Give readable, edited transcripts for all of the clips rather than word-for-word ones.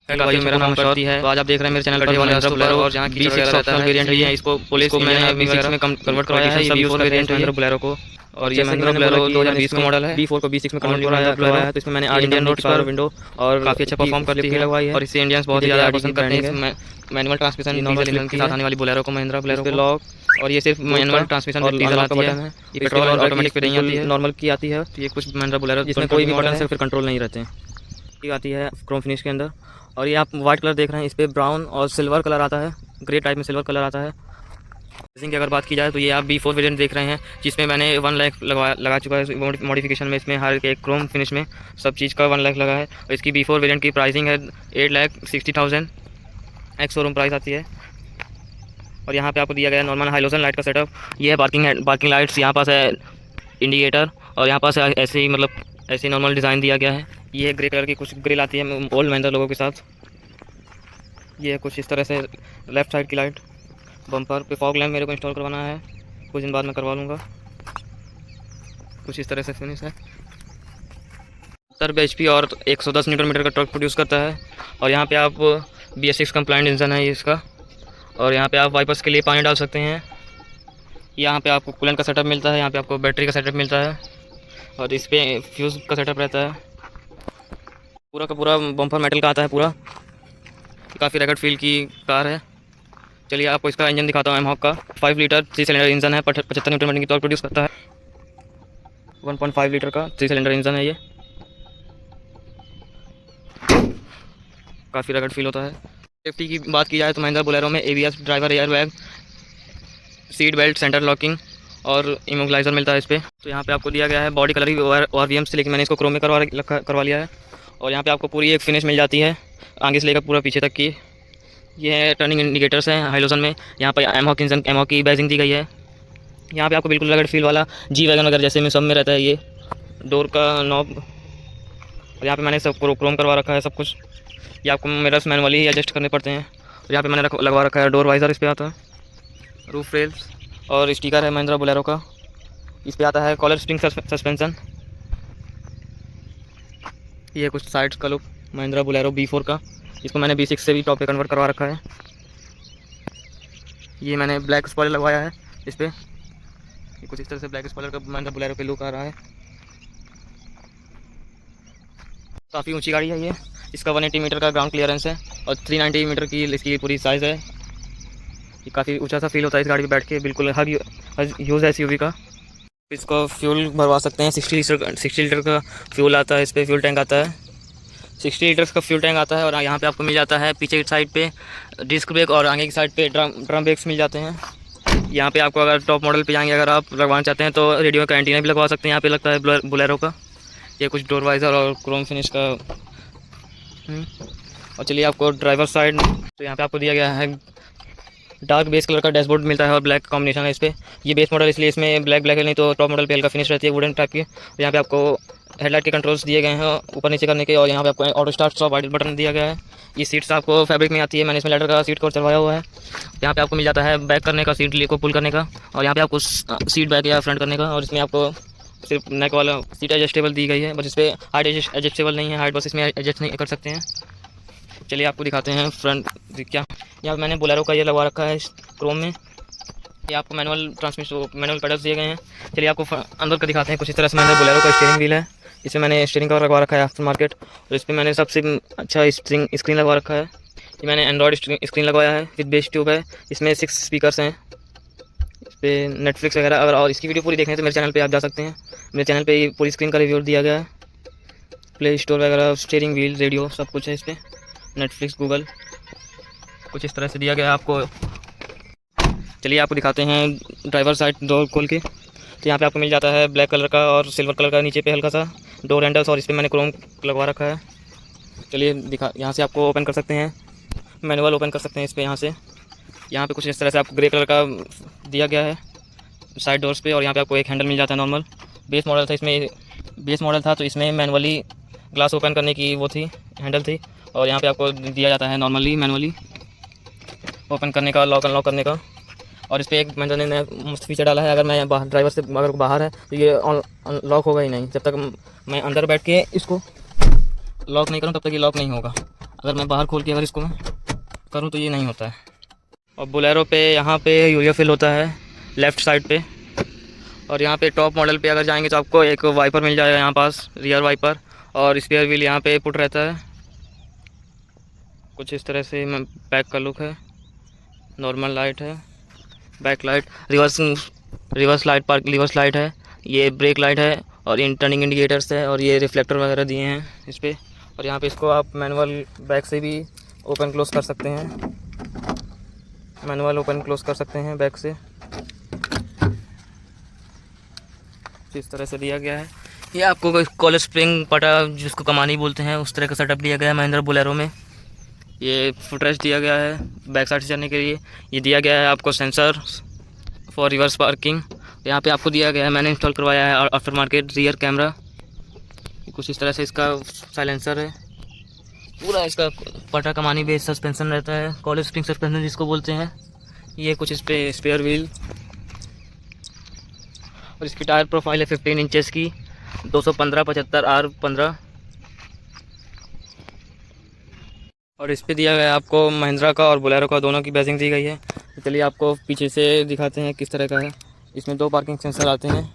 भाई मेरा नाम करती है। तो आज आप देख रहे हैं मेरे चैनल पर महिंद्रा बोलेरो और जहाँ की B6 ऑप्शनल वेरिएंट है, इसको पुलिस को मैंने B6 में कन्वर्ट करवाया है। सब B4 वेरिएंट है बोलेरो को। और ये महिंद्रा बोलेरो 2020 का मॉडल है। B4 को B6 में कन्वर्ट करवाया है। तो इसमें मैंने इंडियन रोड्स पर विंडो और काफ़ी अच्छा परफॉर्म करती है लगवाई है। और इसे इंडियंस बहुत ही ज़्यादा पसंद करते हैं। मैनुअल ट्रांसमिशन डीजल इंजन के साथ आने वाली बोलेरो को महिंद्रा बोलेरो पे लॉक, और ये सिर्फ मैनुअल ट्रांसमिशन डीजल आती है। ये पेट्रोल और ऑटोमेटिक पे नहीं आती है, नॉर्मल की आती है। तो ये कुछ महिंद्रा बोलेरो जिसमें कोई भी बटन से फिर कंट्रोल नहीं रहते हैं, आती है क्रोम फिनिश के अंदर। और ये आप वाइट कलर देख रहे हैं, इस पर ब्राउन और सिल्वर कलर आता है, ग्रे टाइप में सिल्वर कलर आता है। प्राइसिंग की अगर बात की जाए तो ये आप B4 वेरिएंट देख रहे हैं, जिसमें मैंने 1 लाख लगा चुका है मॉडिफिकेशन में। इसमें हर एक क्रोम फिनिश में सब चीज़ का 1 लाख लगा है। और इसकी B4 वेरिएंट की प्राइसिंग है 8,60,000 एक्स शोरूम प्राइस आती है। और यहाँ पे आपको दिया गया है नॉर्मल हाइलोजन लाइट का सेटअप। ये है पार्किंग लाइट्स, यहाँ पास है इंडिकेटर, और यहाँ पास ऐसे ही मतलब ऐसे नॉर्मल डिज़ाइन दिया गया है। ये ग्रे कलर की कुछ ग्रिल आती है ओल्ड महिंद्रा लोगों के साथ। ये कुछ इस तरह से लेफ़्ट साइड की लाइट। बम्पर पे फॉग लैम्प मेरे को इंस्टॉल करवाना है, कुछ दिन बाद मैं करवा लूँगा। कुछ इस तरह से फिनिश है। 70 bhp और 110 न्यूटन मीटर का टॉर्क प्रोड्यूस करता है। और यहाँ पे आप BS6 कंप्लाइंट इंजन है ये इसका। और यहाँ पे आप वाइपर्स के लिए पानी डाल सकते हैं। यहाँ पे आपको कूलेंट का सेटअप मिलता है, यहाँ पे आपको बैटरी का सेटअप मिलता है, और इस पर फ्यूज़ का सेटअप रहता है। पूरा का पूरा बम्पर मेटल का आता है पूरा। काफ़ी रगड़ फील की कार है। चलिए आपको इसका इंजन दिखाता हूँ। एमहॉक का 5 लीटर 3 सिलेंडर इंजन है, 75 न्यूटन मीटर की टॉर्क प्रोड्यूस करता है। 1.5 लीटर का 3 सिलेंडर इंजन है ये। काफ़ी रगड़ फील होता है। सेफ्टी की बात की जाए तो महिंद्रा बोलेरो में ABS, driver air bag, seat belt, centre locking और इमोबिलाइजर मिलता है इस पर। तो यहाँ पे आपको दिया गया है बॉडी कलर भी ORVM से, लेकिन मैंने इसको क्रोम में करवा लिया है। और यहाँ पे आपको पूरी एक फिनिश मिल जाती है आगे से लेकर पूरा पीछे तक की। ये है टर्निंग इंडिकेटर्स हैं हाइलोजन में। यहाँ पर एमहॉक की बैजिंग दी गई है। यहाँ पे आपको बिल्कुल रगड़ फील वाला G वैगन वगैरह जैसे में सब में रहता है ये डोर का नॉब। और यहाँ पे मैंने सब क्रोम करवा रखा है सब कुछ। ये आपको मिरर्स मैनुअली ही एडजस्ट करने पड़ते हैं। और यहाँ पे मैंने लगवा रखा है डोर वाइज़र, इस पर आता है रूफ रेल्स, और स्टिकर है महिंद्रा बोलेरो का। इस पर आता है कॉलर स्प्रिंग सस्पेंशन। ये कुछ साइड्स का लुक महिंद्रा बोलेरो B4 का। इसको मैंने B6 से भी टॉप पे कन्वर्ट करवा रखा है। ये मैंने ब्लैक स्पॉइलर लगवाया है इस पर। ये कुछ इस तरह से ब्लैक स्पॉइलर का महिंद्रा बोलेरो पे लुक आ रहा है। काफ़ी ऊंची गाड़ी है ये। इसका 180 मीटर का ग्राउंड क्लियरेंस है और 390 मीटर की इसकी पूरी साइज़ है। ये काफ़ी ऊंचा सा फील होता है इस गाड़ी पे बैठ के, बिल्कुल हर यूज़ है SUV का। इसको फ्यूल भरवा सकते हैं। 60 लीटर का फ्यूल आता है इस पर, फ्यूल टैंक आता है 60 लीटर्स का फ्यूल टैंक आता है। और यहाँ पे आपको मिल जाता है पीछे की साइड पे डिस्क ब्रेक, और आगे की साइड पे ड्रम ब्रेक्स मिल जाते हैं। यहाँ पे आपको अगर टॉप मॉडल पे जाएंगे, अगर आप लगवाना चाहते हैं तो रेडियो का एंटीना भी लगवा सकते हैं। यहाँ पे लगता है बोलेरो का। ये कुछ डोर वाइज़र और क्रोम फिनिश का। और चलिए आपको ड्राइवर साइड, तो यहाँ पे आपको दिया गया है डार्क बेस कलर का डैशबोर्ड मिलता है और ब्लैक कॉम्बिनेशन है इस पर। ये बेस मॉडल इसलिए इसमें ब्लैक है, नहीं तो टॉप मॉडल पे हल्का फिनिश रहती है वुडन टाइप की। यहाँ पे आपको हेडलाइट के कंट्रोल्स दिए गए हैं ऊपर नीचे करने के। और यहाँ पे आपको auto start stop white button दिया गया है। ये सीट्स आपको फैब्रिक में आती है, मैंने इसमें लेदर का सीट कवर चलवाया हुआ है। यहाँ पे आपको मिल जाता है बैक करने का, सीट को पुल करने का, और यहाँ पे आपको सीट बैक या फ्रंट करने का। और इसमें आपको सिर्फ नेक वाला सीट एडजस्टेबल दी गई है, बस इस पर हाइट एडजस्टेबल नहीं है, हाइट बस इसमें एडजस्ट नहीं कर सकते हैं। चलिए आपको दिखाते हैं फ्रंट क्या। यहाँ मैंने बोलेरो का ये लगवा रखा है क्रोम में। ये आपको मैनुअल पेडल्स दिए गए हैं। चलिए आपको अंदर का दिखाते हैं। कुछ इस तरह से मैंने बोलेरो का स्टीयरिंग व्हील है, इसमें मैंने स्टीयरिंग कवर लगवा रखा है आफ्टर मार्केट। और इस पर मैंने सबसे अच्छा स्क्रीन लगवा रखा है। ये मैंने एंड्रॉयड स्क्रीन लगवाया है विद बेस ट्यूब है। इसमें 6 स्पीकर्स हैं। इस पर नेटफ्लिक्स वगैरह अगर और इसकी वीडियो पूरी देखनी है तो मेरे चैनल पर आप जा सकते हैं। मेरे चैनल पर पूरी स्क्रीन का रिव्यू दिया गया है। प्ले स्टोर वगैरह, स्टीयरिंग व्हील, रेडियो सब कुछ है इस पर, नेटफ्लिक्स, गूगल, कुछ इस तरह से दिया गया है आपको। चलिए आपको दिखाते हैं ड्राइवर साइड डोर खोल के। तो यहाँ पे आपको मिल जाता है ब्लैक कलर का और सिल्वर कलर का नीचे पे हल्का सा डोर हैंडल्स, और इस पर मैंने क्रोम लगवा रखा है। चलिए यहाँ से आपको ओपन कर सकते हैं, मैनुअल ओपन कर सकते हैं इस पर यहाँ से। यहाँ पे कुछ इस तरह से आपको ग्रे कलर का दिया गया है साइड डोर्स पे। और यहाँ पे आपको एक हैंडल मिल जाता है नॉर्मल। बेस मॉडल था तो इसमें मैनुअली ग्लास ओपन करने की वो थी, हैंडल थी। और यहाँ पे आपको दिया जाता है नॉर्मली मैनुअली ओपन करने का, लॉक अनलॉक करने का। और इस पर एक मैंने नया मस्त फीचर डाला है, अगर मैं ड्राइवर से अगर बाहर है तो ये लॉक होगा ही नहीं। जब तक मैं अंदर बैठ के इसको लॉक नहीं करूँ तब तक ये लॉक नहीं होगा। अगर मैं बाहर खोल के अगर इसको मैं करूँ तो ये नहीं होता है। और बोलेरो पे यहाँ पे यूरिया फिल होता है लेफ़्ट साइड पे। और यहाँ पे टॉप मॉडल पे अगर जाएंगे तो आपको एक वाइपर मिल जाएगा यहाँ पास, रियर वाइपर, और स्पेयर व्हील यहाँ पे पुट रहता है। कुछ इस तरह से बैक का लुक है। नॉर्मल लाइट है, back light, reverse light, park reverse light है, ये ब्रेक लाइट है, और इन टर्निंग इंडिकेटर्स है, और ये रिफ्लेक्टर वगैरह दिए हैं इस पर। और यहाँ पे इसको आप मैनुअल बैक से भी ओपन क्लोज़ कर सकते हैं, मैनुअल ओपन क्लोज़ कर सकते हैं बैक से। इस तरह से दिया गया है। ये आपको कॉलेज स्प्रिंग पटा जिसको कमानी बोलते हैं उस तरह का सेटअप दिया गया है महिंद्रा बोलेरो में। ये फुटरेस्ट दिया गया है बैक साइड से चलने के लिए। ये दिया गया है आपको सेंसर फॉर रिवर्स पार्किंग। यहाँ पे आपको दिया गया है, मैंने इंस्टॉल करवाया है आफ्टर मार्केट रियर कैमरा। कुछ इस तरह से इसका साइलेंसर है, पूरा इसका पटा कमानी बेस सस्पेंशन रहता है, कॉलेज स्प्रिंग सस्पेंशन जिसको बोलते हैं। ये कुछ इस पर स्पेयर व्हील, और इसकी टायर प्रोफाइल है 15 इंचेस की, 215 75 R15। और इस पे दिया गया है आपको महिंद्रा का और बोलेरो का दोनों की बैजिंग दी गई है। तो चलिए आपको पीछे से दिखाते हैं किस तरह का है। इसमें 2 पार्किंग सेंसर आते हैं।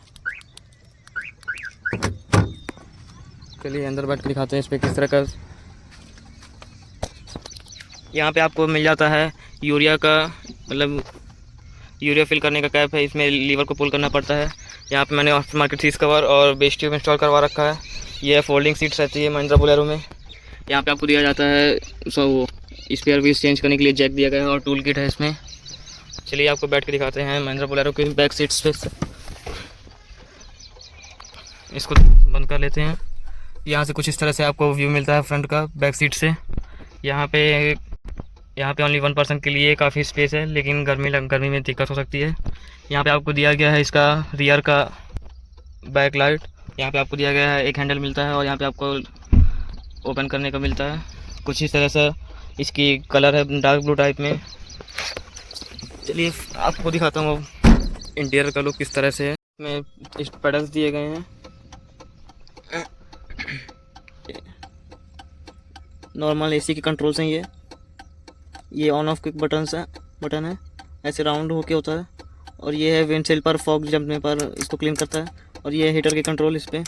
चलिए अंदर बैठ के दिखाते हैं इस पर किस तरह का। यहाँ पे आपको मिल जाता है यूरिया का, मतलब यूरिया फिल करने का कैप है। इसमें लीवर को पुल करना पड़ता है। यहाँ पे मैंने आफ्टर मार्केट सीट कवर और बेस ट्यूब इंस्टॉल करवा रखा है। ये फोल्डिंग सीट्स रहती है महिंद्रा बोलेरो में। यहाँ पे आपको दिया जाता है वो स्पेयर व्हील चेंज करने के लिए जैक दिया गया है, और टूल किट है इसमें। चलिए आपको बैठ के दिखाते हैं महिंद्रा बोलेरो की बैक सीट्स पे। इसको बंद कर लेते हैं। यहाँ से कुछ इस तरह से आपको व्यू मिलता है फ्रंट का बैक सीट से। यहाँ पे ओनली 1 पर्सन के लिए काफ़ी स्पेस है, लेकिन गर्मी में दिक्कत हो सकती है। यहाँ पे आपको दिया गया है इसका रियर का बैक लाइट। यहाँ पे आपको दिया गया है एक हैंडल मिलता है, और यहाँ पे आपको ओपन करने का मिलता है। कुछ इस तरह से इसकी कलर है डार्क ब्लू टाइप में। चलिए आपको दिखाता हूँ इंटीरियर का लुक किस तरह से है। इसमें पेडल्स दिए गए हैं, नॉर्मल एसी के कंट्रोल्स हैं। ये ऑन ऑफ क्विक बटन है, ऐसे राउंड होके होता है। और ये है विंडशील पर फॉग जमने पर इसको क्लीन करता है। और ये हीटर के कंट्रोल इस पर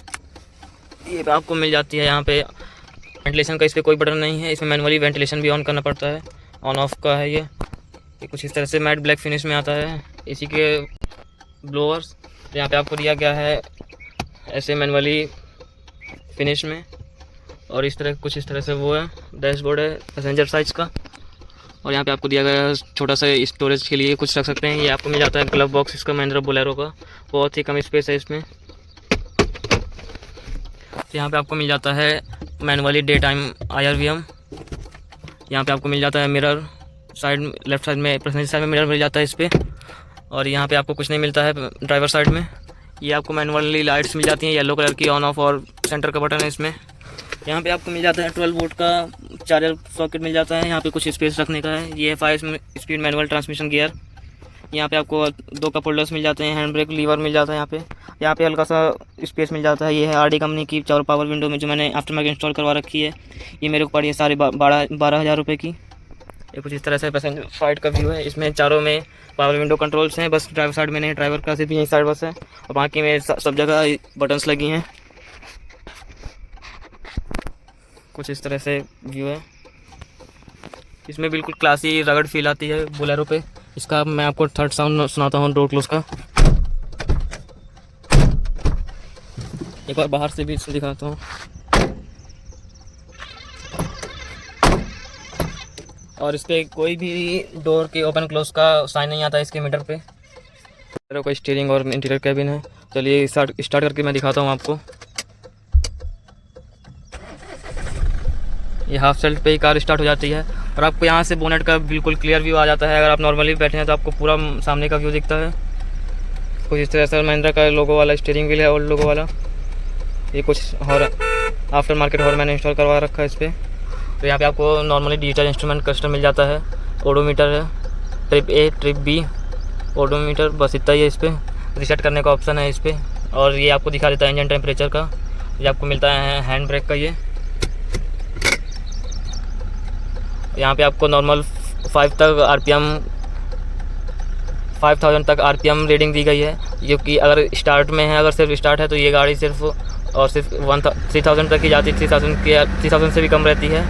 ये आपको मिल जाती है। यहाँ पे वेंटिलेशन का इस पर कोई बटन नहीं है, इसमें मैनुअली वेंटिलेशन भी ऑन करना पड़ता है, ऑन ऑफ का है ये कुछ इस तरह से मैट ब्लैक फिनिश में आता है। इसी के ब्लोअर्स यहाँ पे आपको दिया गया है ऐसे मैनुअली फिनिश में। और इस तरह कुछ इस तरह से वो है, डैशबोर्ड है पैसेंजर साइज का। और यहाँ पे आपको दिया गया है छोटा सा स्टोरेज के लिए कुछ रख सकते हैं। ये आपको मिल जाता है ग्लव बॉक्स इसका महिंद्रा बोलेरो का, बहुत ही कम स्पेस है इसमें। यहाँ पे आपको मिल जाता है मैनुअली डे टाइम IRVM। यहाँ पे आपको मिल जाता है मिरर साइड, लेफ्ट साइड में पैसेंजर साइड में मिरर मिल जाता है इस पर। और यहाँ पे आपको कुछ नहीं मिलता है ड्राइवर साइड में। ये आपको मैनुअली लाइट्स मिल जाती हैं येलो कलर की, ऑन ऑफ, और सेंटर का बटन है इसमें। यहाँ पे आपको मिल जाता है 12 वोल्ट का चार्जर सॉकेट मिल जाता है। यहाँ पे कुछ स्पेस रखने का है। ये 5 स्पीड मैनुअल ट्रांसमिशन गियर। यहाँ पे आपको 2 कप होल्डर्स मिल जाते हैं, हैंड ब्रेक लीवर मिल जाता है यहाँ पे हल्का सा स्पेस मिल जाता है। ये है RD कंपनी की 4 पावर विंडो में, जो मैंने आफ्टर मार्केट इंस्टॉल करवा रखी है। ये मेरे को पड़ी है साढ़े 12,000 रुपये की। ये कुछ इस तरह से पैसेंजर साइड का व्यू है। इसमें चारों में पावर विंडो कंट्रोल्स हैं, बस ड्राइवर साइड में नहीं, ड्राइवर का सिर्फ यही साइड बस है, और बाकी में सब जगह बटन्स लगी हैं। कुछ इस तरह से व्यू है। इसमें बिल्कुल क्लासी रगड़ फील आती है बोलेरो पे। इसका मैं आपको थर्ड साउंड सुनाता हूँ डोर क्लोज का। एक बार बाहर से भी इसको दिखाता हूँ। और इस पर कोई भी डोर के ओपन क्लोज का साइन नहीं आता है इसके मीटर पे। बोलेरो का स्टीयरिंग और इंटीरियर कैबिन है। चलिए स्टार्ट करके मैं दिखाता हूँ आपको। ये हाफ सेल्फ पे ही कार स्टार्ट हो जाती है, और आपको यहाँ से बोनेट का बिल्कुल क्लियर व्यू आ जाता है। अगर आप नॉर्मली बैठे हैं तो आपको पूरा सामने का व्यू दिखता है। कुछ इस तरह से महिंद्रा का लोगो वाला स्टीयरिंग व्हील है, ओल्ड लोगो वाला। ये कुछ और आफ्टर मार्केट और मैंने इंस्टॉल करवा रखा है इस पर। तो यहाँ पे आपको नॉर्मली डिजिटल इंस्ट्रूमेंट कस्टम मिल जाता है। ओडोमीटर है, trip A trip B odometer, बस इतना ही है इस पर। रीसेट करने का ऑप्शन है इस पर। और ये आपको दिखा देता है इंजन टेम्परेचर का। ये आपको मिलता है हैंड ब्रेक का। ये यहाँ पे आपको नॉर्मल 5 तक RPM 5000 तक RPM रेटिंग दी गई है, जो कि अगर स्टार्ट में है, अगर सिर्फ स्टार्ट है तो ये गाड़ी सिर्फ और सिर्फ 3000 तक की जाती है, 3000 से भी कम रहती है,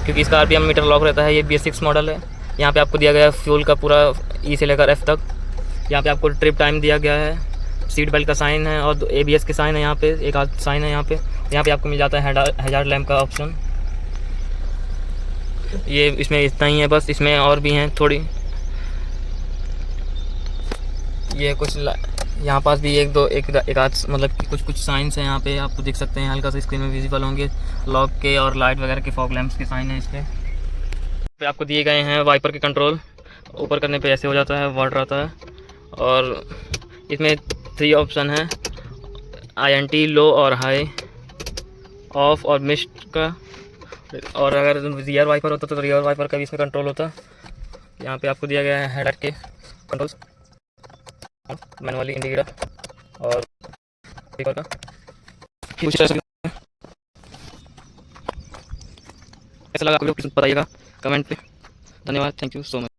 क्योंकि इसका RPM मीटर लॉक रहता है। ये BS6 मॉडल है। यहाँ पे आपको दिया गया है फ्यूल का पूरा E से लेकर F तक। यहाँ पे आपको ट्रिप टाइम दिया गया है, सीट बेल्ट का साइन है और ABS के साइन है, यहाँ पे एक आध साइन है। यहाँ पे आपको मिल जाता है हैजार्ड लैम्प का ऑप्शन। ये इसमें इतना ही है बस, इसमें और भी हैं थोड़ी। ये कुछ यहाँ पास भी एक आध मतलब कि कुछ साइंस हैं यहाँ पे, आपको दिख सकते हैं, हल्का सा स्क्रीन में विजिबल होंगे। लॉक के और लाइट वगैरह के फॉग लैंप्स के साइन है इस पे आपको दिए गए हैं। वाइपर के कंट्रोल ऊपर करने पे ऐसे हो जाता है, वाटर आता है। और इसमें 3 ऑप्शन है, INT, लो और हाई, ऑफ और मिस्ट का। और अगर रियर वाइपर होता तो रियर वाइपर का भी इसमें कंट्रोल होता। यहाँ पे आपको दिया गया है हेडलाइट के कंट्रोल्स, मैनुअली इंडिकेटर और का कुछ ऐसा लगा आपको बताइएगा कमेंट पे। धन्यवाद, थैंक यू सो मच।